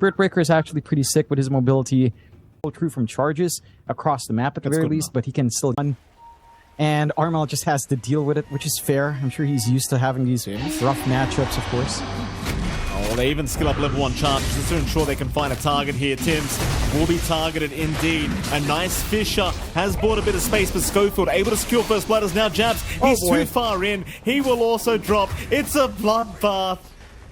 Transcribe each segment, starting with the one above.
Spirit Breaker is actually pretty sick with his mobility. True from charges across the map at the very least, but he can still run. And Armel just has to deal with it, which is fair. I'm sure he's used to having these rough matchups, of course. Oh, they even skill up level 1 charges just to ensure they can find a target here. Tims will be targeted indeed. A nice Fisher has bought a bit of space, but Schofield able to secure first blood as now Jabs. He's too far in. He will also drop. It's a bloodbath.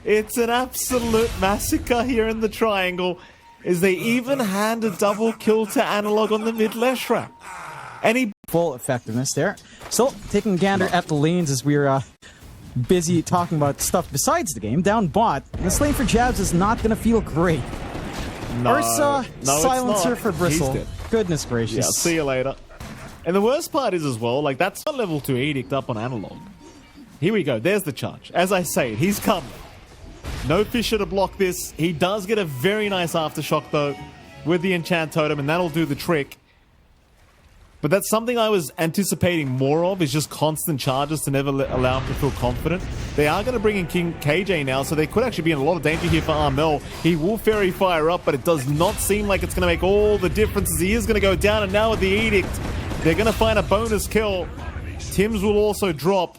It's an absolute massacre here in the triangle. As they even hand a double kill to Analog on the mid Leshra. And he full effectiveness there. Still taking a gander at the lanes as we're busy talking about stuff besides the game. Down bot, this lane for Jabs is not going to feel great. Ursa, silencer for Bristle. Goodness gracious. Yeah, see you later. And the worst part is as well, like that's not level 2 edict up on Analog. Here we go, there's the charge. As I say, he's coming. No Fisher to block this. He does get a very nice aftershock though with the enchant totem, and that'll do the trick. But that's something I was anticipating more of, is just constant charges to never allow him to feel confident. They are going to bring in King KJ now, so they could actually be in a lot of danger here for Armel. He will Fairy Fire up, but it does not seem like it's going to make all the differences. He is going to go down, and now with the Edict, they're going to find a bonus kill. Tims will also drop.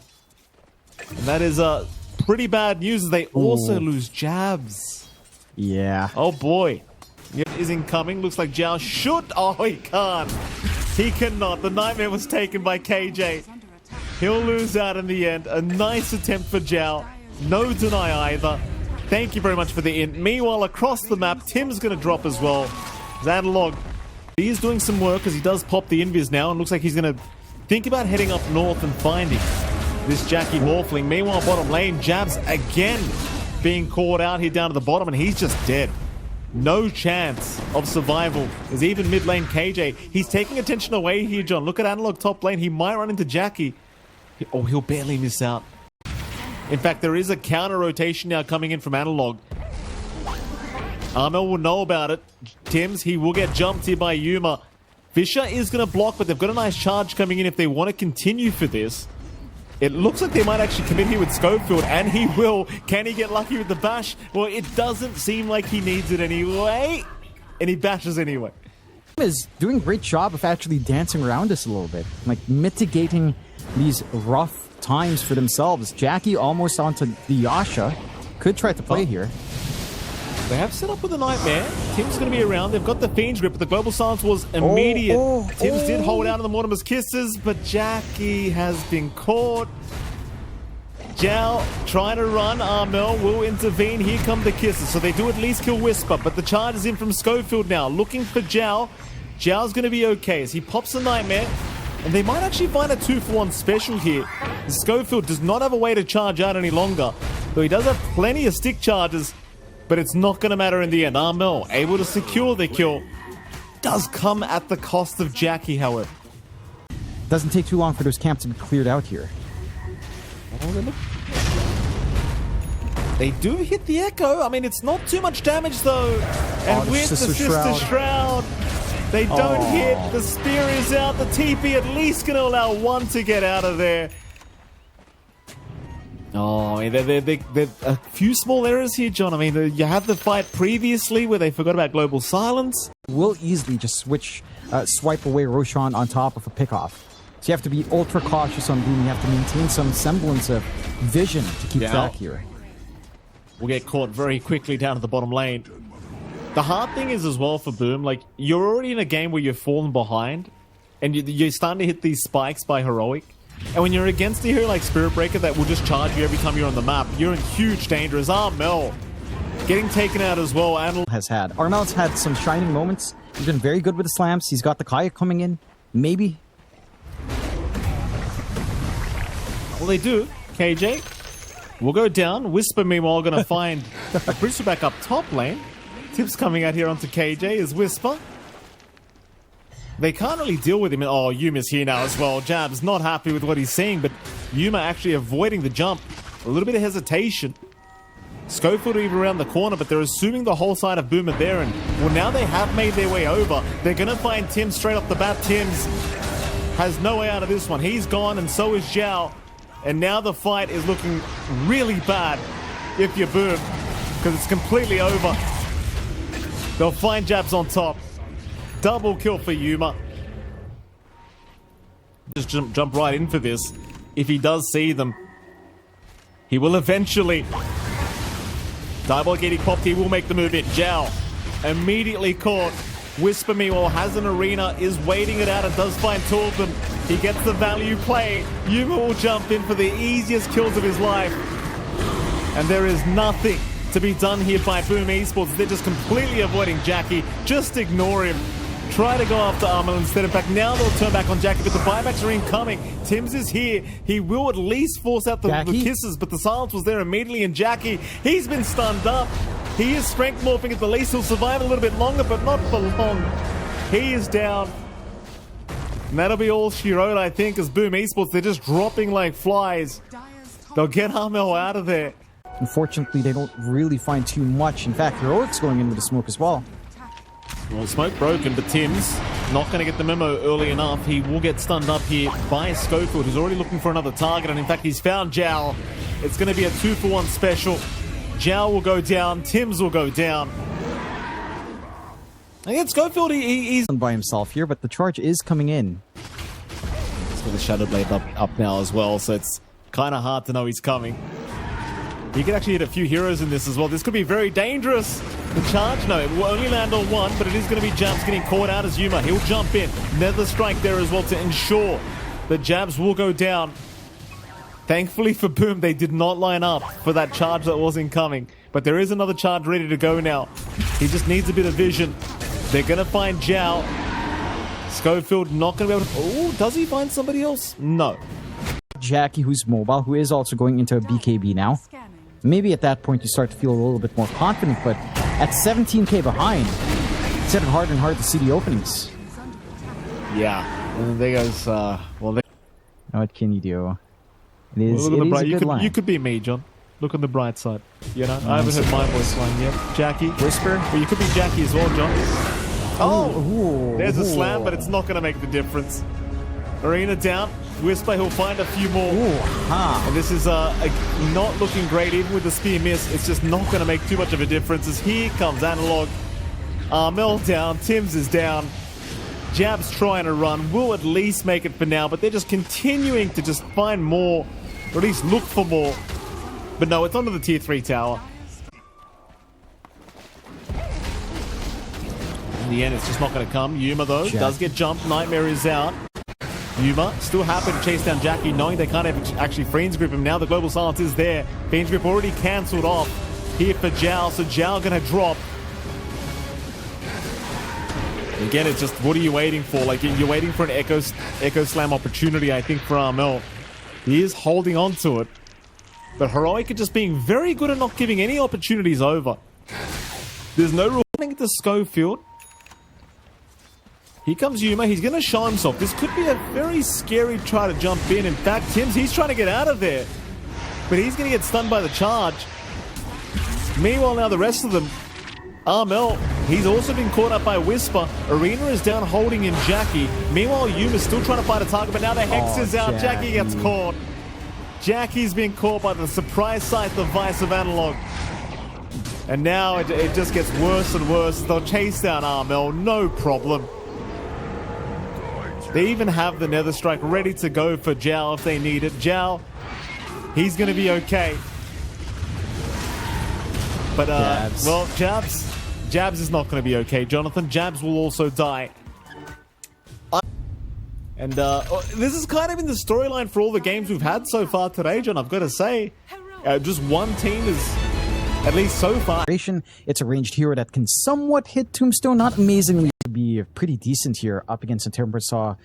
And that is pretty bad news as they also lose Jabs. Yeah. Oh boy. It is incoming. Looks like Zhao should. Oh, he can't. He cannot. The Nightmare was taken by KJ. He'll lose out in the end. A nice attempt for Zhao. No deny either. Thank you very much for the int. Meanwhile, across the map, Tim's going to drop as well. Analog. He's doing some work as he does pop the invis now, and looks like he's going to think about heading up north and finding this Jackie Morphling. Meanwhile, bottom lane, Jabs again being caught out here down to the bottom, and he's just dead. No chance of survival. There's even mid lane KJ. He's taking attention away here, John. Look at Analog top lane. He might run into Jackie. Oh, he'll barely miss out. In fact, there is a counter rotation now coming in from Analog. Armel will know about it. Tims, he will get jumped here by Yuma. Fisher is going to block, but they've got a nice charge coming in if they want to continue for this. It looks like they might actually commit here with Schofield, and he will. Can he get lucky with the bash? Well, it doesn't seem like he needs it anyway. And he bashes anyway. Is doing a great job of actually dancing around this a little bit. Like mitigating these rough times for themselves. Jackie almost onto the Yasha. Could try to play here. They have set up with a Nightmare. Tim's going to be around. They've got the Fiend's Grip, but the Global Silence was immediate. Tims did hold out on the Mortimer's Kisses, but Jackie has been caught. Zhao trying to run. Armel will intervene. Here come the Kisses. So they do at least kill Whisper, but the charge is in from Schofield now. Looking for Zhao. Zhao's going to be okay as he pops a Nightmare. And they might actually find a 2-for-1 special here. Schofield does not have a way to charge out any longer, though he does have plenty of stick charges. But it's not going to matter in the end. Armel able to secure the kill. Does come at the cost of Jackie, however. Doesn't take too long for those camps to be cleared out here. They do hit the Echo. I mean, it's not too much damage, though. And with the Sister Shroud, they don't hit. The Spear is out. The TP at least going to allow one to get out of there. Oh, they're a few small errors here, John. I mean, you had the fight previously where they forgot about Global Silence. Will easily just swipe away Roshan on top of a pickoff. So you have to be ultra cautious on Boom. You have to maintain some semblance of vision to keep track here. We'll get caught very quickly down at the bottom lane. The hard thing is as well for Boom, like, you're already in a game where you've fallen behind, and you're starting to hit these spikes by Heroic. And when you're against a hero like Spirit Breaker that will just charge you every time you're on the map, you're in huge danger. As Armel getting taken out as well. Armel's had some shining moments. He's been very good with the slams. He's got the Kaya coming in. Maybe. Well, they do. KJ will go down. Whisper, meanwhile, going to find a Bristle back up top lane. Tips coming out here onto KJ is Whisper. They can't really deal with him. Oh, Yuma's here now as well. Jab's not happy with what he's seeing, but Yuma actually avoiding the jump. A little bit of hesitation. Schofield even around the corner, but they're assuming the whole side of Boom are there. And, well, now they have made their way over. They're going to find Tim straight off the bat. Tims has no way out of this one. He's gone, and so is Zhao. And now the fight is looking really bad if you're Boom, because it's completely over. They'll find Jabs on top. Double kill for Yuma. Just jump right in for this. If he does see them, he will eventually. Diabolic getting popped, he will make the move in. Zhao immediately caught. Whisper meanwhile has an arena, is waiting it out and does find two of them. He gets the value play. Yuma will jump in for the easiest kills of his life. And there is nothing to be done here by Boom Esports. They're just completely avoiding Jackie. Just ignore him. Try to go after Armel instead. In fact, now they'll turn back on Jackie, but the buybacks are incoming. Tims is here. He will at least force out the kisses, but the silence was there immediately, and Jackie, he's been stunned up. He is strength morphing at the least. He'll survive a little bit longer, but not for long. He is down. And that'll be all she wrote, I think, as Boom Esports, they're just dropping like flies. They'll get Armel out of there. Unfortunately, they don't really find too much. In fact, Heroic's going into the smoke as well. Well, smoke broken, but Tim's not going to get the memo early enough. He will get stunned up here by Schofield, who's already looking for another target, and in fact, he's found Zhao. It's going to be a 2-for-1 special. Zhao will go down, Tim's will go down. I think Schofield, he's by himself here, but the charge is coming in. He's got the Shadow Blade up now as well, so it's kind of hard to know he's coming. He can actually hit a few heroes in this as well. This could be very dangerous. The charge, no, it will only land on one, but it is going to be Jabs getting caught out as Yuma. He'll jump in. Nether Strike there as well to ensure that Jabs will go down. Thankfully for Boom, they did not line up for that charge that was incoming. But there is another charge ready to go now. He just needs a bit of vision. They're going to find Zhao. Schofield not going to be able to... Oh, does he find somebody else? No. Jackie, who's mobile, who is also going into a BKB now. Maybe at that point you start to feel a little bit more confident, but at 17k behind, it's getting harder and harder to see the openings. Yeah. And there goes, What can you do? It is, well, a good line. You could be me, John. Look on the bright side. You know, I haven't heard my voice line yet. Jackie. Whisper. Well, you could be Jackie as well, John. Oh! There's a slam, but it's not going to make the difference. Arena down. Whisper, he'll find a few more. And this is not looking great, even with the spear miss. It's just not going to make too much of a difference as here comes Analog. Armel down, Tims is down. Jab's trying to run, will at least make it for now, but they're just continuing to just find more, or at least look for more. But no, it's onto the tier 3 tower. In the end, it's just not going to come. Yuma, though, does get jumped. Nightmare is out. Yuma still happy to chase down Jackie, knowing they can't actually Fiend's Grip him now. The Global Silence is there. Fiend's Grip already cancelled off here for Zhao, so Zhao gonna drop. Again, it's just, what are you waiting for? Like, you're waiting for an Echo Slam opportunity, I think, for Armel. He is holding on to it. But Heroic are just being very good at not giving any opportunities over. There's no rewarding to Schofield. Here comes Yuma. He's going to show himself. This could be a very scary try to jump in. In fact, Tims, he's trying to get out of there. But he's going to get stunned by the charge. Meanwhile, now the rest of them. Armel, he's also been caught up by Whisper. Arena is down holding in Jackie. Meanwhile, Yuma's still trying to find a target, but now the Hex is out. Jackie gets caught. Jackie's been caught by the surprise sight device of Analog. And now it just gets worse and worse. They'll chase down Armel, no problem. They even have the Nether Strike ready to go for Zhao if they need it. Zhao, he's going to be okay. But, well, Jabs is not going to be okay, Jonathan. Jabs will also die. And this is kind of in the storyline for all the games we've had so far today, John, I've got to say. Just one team is, at least so far. It's a ranged hero that can somewhat hit Tombstone, not amazingly. Be pretty decent here up against Timbersaw.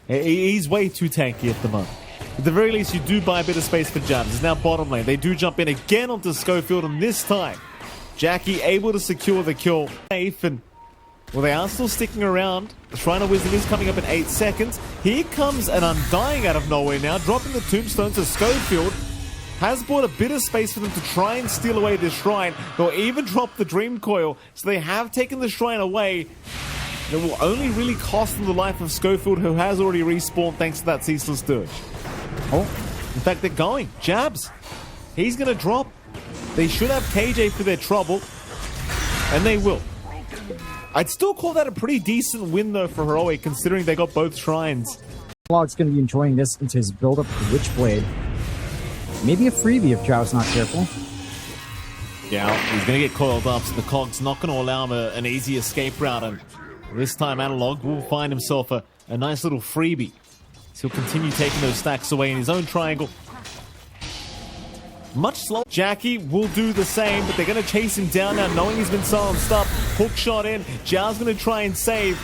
He's way too tanky at the moment. At the very least, you do buy a bit of space for Jabs. It's now bottom lane. They do jump in again onto Schofield, and this time, Jackie able to secure the kill. And, well, they are still sticking around. The Shrine of Wisdom is coming up in 8 seconds. Here comes an Undying out of nowhere now, dropping the tombstone to Schofield. Has bought a bit of space for them to try and steal away this shrine. They'll even drop the Dream Coil, so they have taken the shrine away. It will only really cost them the life of Schofield, who has already respawned thanks to that Ceaseless Dirge. Oh, in fact, they're going. Jabs. He's going to drop. They should have KJ for their trouble, and they will. I'd still call that a pretty decent win, though, for Heroic, considering they got both shrines. Log's going to be enjoying this into his build-up to Witchblade. Maybe a freebie if Zhao's not careful. Yeah, he's going to get coiled up, so the Cog's not going to allow him an easy escape route. And this time, Analog will find himself a nice little freebie. So he'll continue taking those stacks away in his own triangle. Much slower. Jackie will do the same, but they're going to chase him down now, knowing he's been silenced up. Hook shot in. Zhao's going to try and save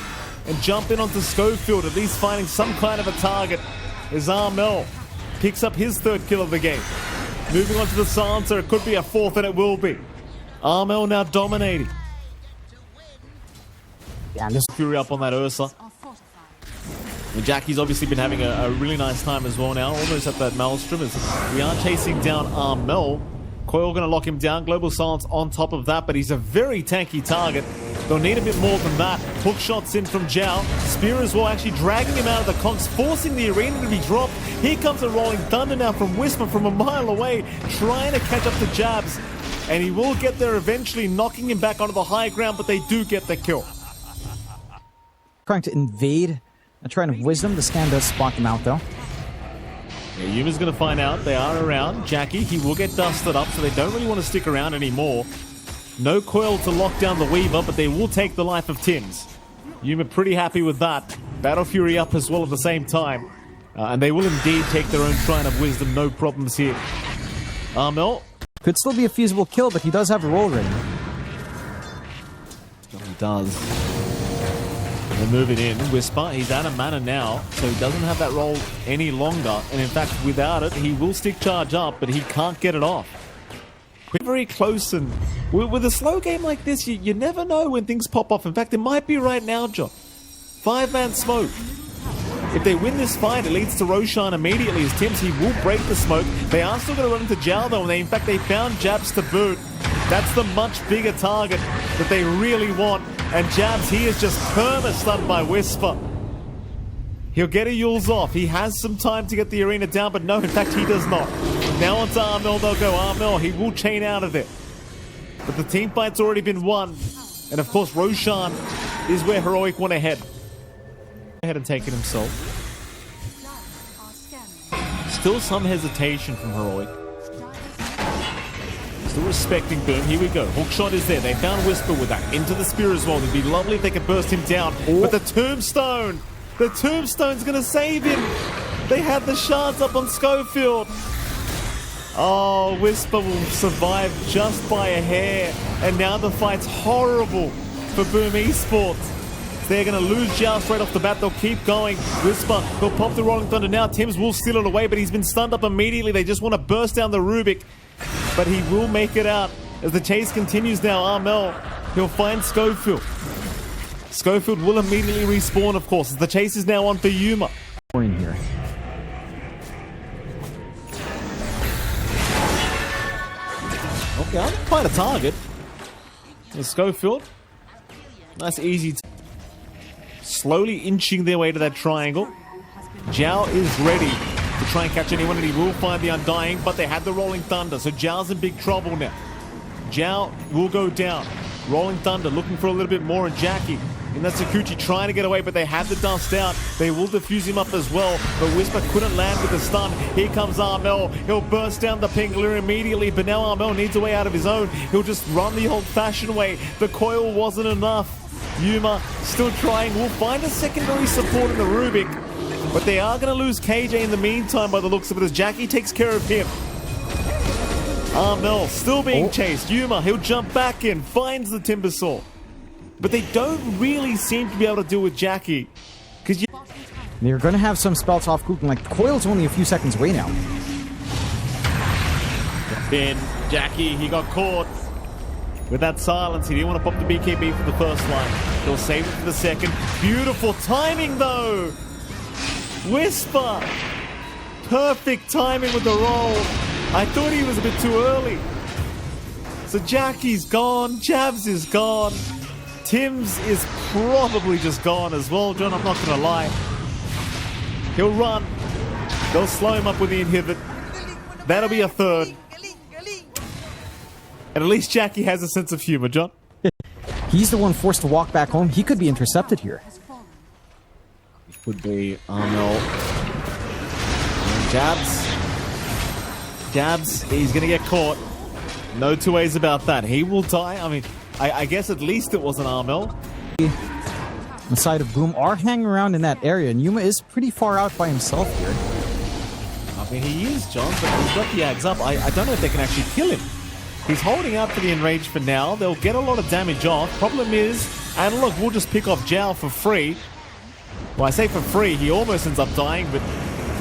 and jump in onto Schofield, at least finding some kind of a target. As Armel picks up his third kill of the game. Moving on to the silencer, it could be a fourth, and it will be. Armel now dominating. Yeah, and this Fury up on that Ursa. And Jackie's obviously been having a really nice time as well now, almost at that Maelstrom, as we are chasing down Armel. Coil going to lock him down, Global Silence on top of that, but he's a very tanky target. They'll need a bit more than that. Hook shots in from Zhao. Spear as well, actually dragging him out of the conks, forcing the arena to be dropped. Here comes a Rolling Thunder now from Whisper from a mile away, trying to catch up to Jabs. And he will get there eventually, knocking him back onto the high ground, but they do get the kill. trying to invade and trying to Wisdom. The scan does spot them out, though. Yeah, Yuma's going to find out they are around. Jackie, he will get dusted up, so they don't really want to stick around anymore. No coil to lock down the Weaver, but they will take the life of Tims. Yuma pretty happy with that. Battle Fury up as well at the same time. And they will indeed take their own Shrine of Wisdom, no problems here. Armel. Could still be a feasible kill, but he does have a roll ready. He does. They move it in. Whisper, he's out of mana now, so he doesn't have that roll any longer. And in fact, without it, he will stick charge up, but he can't get it off. We're very close, and with a slow game like this, you never know when things pop off. In fact, it might be right now, John. 5-man smoke. If they win this fight, it leads to Roshan immediately as Tims. He will break the smoke. They are still going to run into Zhao, though, and in fact, they found Jabs to boot. That's the much bigger target that they really want. And Jabs, he is just perma-stunned by Whisper. He'll get a Yules off. He has some time to get the arena down, but no, in fact, he does not. Now onto Armel, they'll go. Armel, he will chain out of it. But the team fight's already been won. And of course, Roshan is where Heroic want to head. Ahead and take it himself. Still some hesitation from Heroic. Still respecting Boom. Here we go. Hookshot is there. They found Whisper with that. Into the spear as well. It'd be lovely if they could burst him down. But the Tombstone. The Tombstone's going to save him. They had the shards up on Schofield. Oh, Whisper will survive just by a hair. And now the fight's horrible for Boom Esports. They're going to lose Zhao straight off the bat. They'll keep going. Whisper, they'll pop the Rolling Thunder now. Tims will steal it away, but he's been stunned up immediately. They just want to burst down the Rubik. But he will make it out as the chase continues now. Armel, he'll find Schofield. Schofield will immediately respawn, of course, as the chase is now on for Yuma. In here. Okay, I'll find a target. There's Schofield. Nice, easy. Slowly inching their way to that triangle. Zhao is ready to try and catch anyone, and he will find the Undying, but they had the Rolling Thunder, so Zhao's in big trouble now. Zhao will go down. Rolling Thunder looking for a little bit more, and Jackie in that Sakuchi trying to get away, but they had the dust out. They will defuse him up as well, but Whisper couldn't land with the stun. Here comes Armel. He'll burst down the Pingler immediately, but now Armel needs a way out of his own. He'll just run the old-fashioned way. The coil wasn't enough. Yuma still trying. Will find a secondary support in the Rubik, but they are going to lose KJ in the meantime by the looks of it as Jackie takes care of him. Armel still being chased. Yuma, he'll jump back in, finds the Timbersaw. But they don't really seem to be able to deal with Jackie. Because They're going to have some spells off cooking. Like, Coil's only a few seconds away now. then Jackie, he got caught with that silence. He didn't want to pop the BKB for the first line. He'll save it for the second. Beautiful timing, though. Whisper. Perfect timing with the roll. I thought he was a bit too early. So Jackie's gone. Jabs is gone. Tims is probably just gone as well, John. I'm not going to lie. He'll run. They'll slow him up with the inhibit. That'll be a third. And at least Jackie has a sense of humor, John. He's the one forced to walk back home. He could be intercepted here. It would be Armel. Jabs. Jabs, he's going to get caught. No two ways about that. He will die. I mean, I guess at least it wasn't Armel. The side of Boom are hanging around in that area, and Yuma is pretty far out by himself here. I mean, he is, John, but he's got the Ags up. I don't know if they can actually kill him. He's holding out for the Enrage for now. They'll get a lot of damage off. Problem is, and look, we'll just pick off Zhao for free. Well, I say for free, he almost ends up dying, but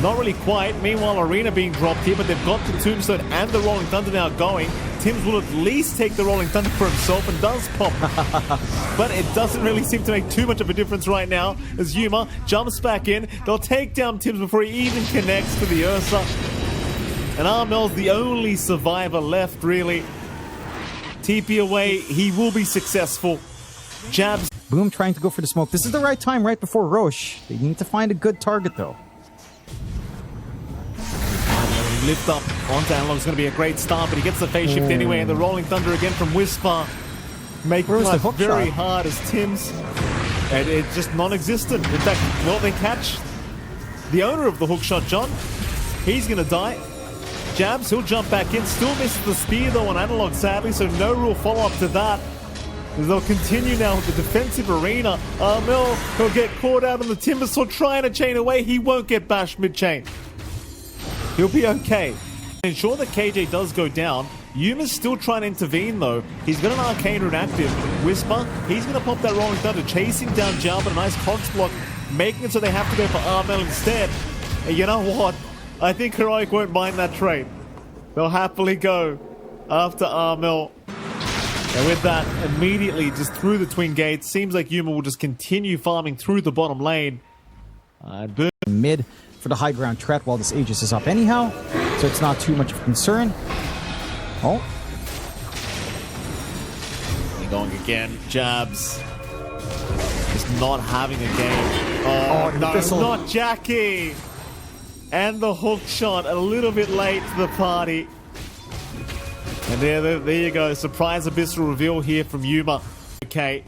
not really quite. Meanwhile, Arena being dropped here, but they've got the Tombstone and the Rolling Thunder now going. Tims will at least take the Rolling Thunder for himself and does pop. But it doesn't really seem to make too much of a difference right now as Yuma jumps back in. They'll take down Tims before he even connects to the Ursa. And Armel's the only survivor left, really. TP away, he will be successful. Jabs. Boom trying to go for the smoke. This is the right time, right before Roche. They need to find a good target, though. Lift up onto Analog is going to be a great start, but he gets the phase shift anyway, and the Rolling Thunder again from Whisper. Making life very hard as Tims. And it's just non-existent. In fact, well, they catch the owner of the hookshot, John. He's going to die. Jabs, he'll jump back in. Still misses the spear, though, on Analog, sadly, so no real follow-up to that. They'll continue now with the defensive Arena. Armel, he'll get caught out on the Timbersaw trying to chain away. He won't get bashed mid-chain. He'll be okay. Ensure that KJ does go down. Yuma's still trying to intervene, though. He's got an Arcane Rune active. Whisper, he's going to pop that Rolling Thunder, chasing down Zhao, but a nice Cogs block, making it so they have to go for Armel instead. And you know what? I think Heroic won't mind that trade. They'll happily go after Armel. And with that, immediately just through the twin gates, seems like Yuma will just continue farming through the bottom lane. Boom. Mid for the high ground threat while this Aegis is up anyhow, so it's not too much of a concern. Oh. They're going again. Jabs. Just not having a game. Oh, no, not Jackie. And the hook shot a little bit late to the party. And there you go. Surprise abyssal reveal here from Yuma. Okay.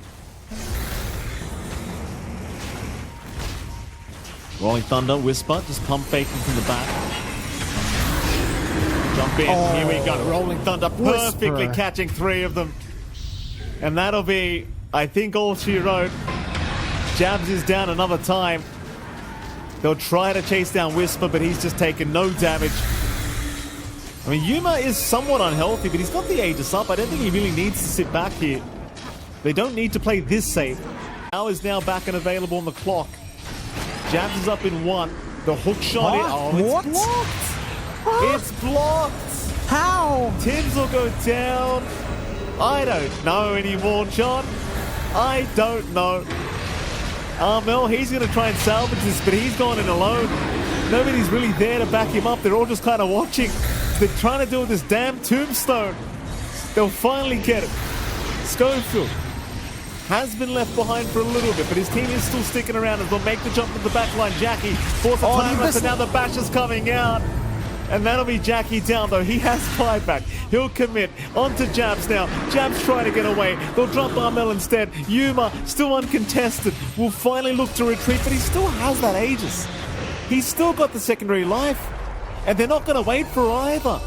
Rolling Thunder, Whisper, just pump faking from the back. Jump in, here we go. Rolling Thunder, perfectly catching three of them. And that'll be, I think, all she wrote. Jabs is down another time. They'll try to chase down Whisper, but he's just taken no damage. I mean, Yuma is somewhat unhealthy, but he's got the Aegis up. I don't think he really needs to sit back here. They don't need to play this safe. Now is now back and available on the clock. Jabs is up in one. The hook shot in. Oh, it's blocked. It's blocked. How? Tims will go down. I don't know anymore, John. I don't know. Armel, he's going to try and salvage this, but he's gone in alone. Nobody's really there to back him up. They're all just kind of watching. They're trying to do with this damn tombstone. They'll finally get it. Schofield has been left behind for a little bit, but his team is still sticking around as they'll make the jump to the back line. Jackie forces time left, and now the bash is coming out. And that'll be Jackie down, though. He has buyback. He'll commit onto Jabs now. Jabs trying to get away. They'll drop Armel instead. Yuma, still uncontested, will finally look to retreat, but he still has that Aegis. He's still got the secondary life. And they're not going to wait for either.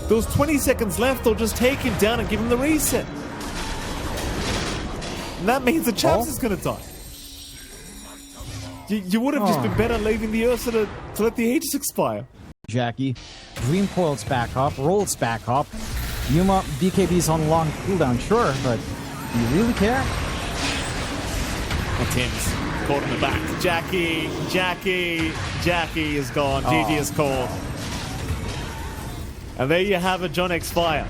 There's 20 seconds left. They'll just take him down and give him the reset. And that means that Chaps is going to die. You would have just been better leaving the Ursa to let the Aegis expire. Jackie. Dream coils back up. Rolls back up. Yuma, BKB's on long cooldown, sure, but do you really care? Well, Tims caught in the back. Jackie is gone. GG is called. And there you have it, John X-Fire.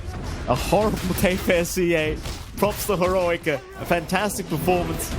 A horrible day for SEA. Props to Heroica. A fantastic performance.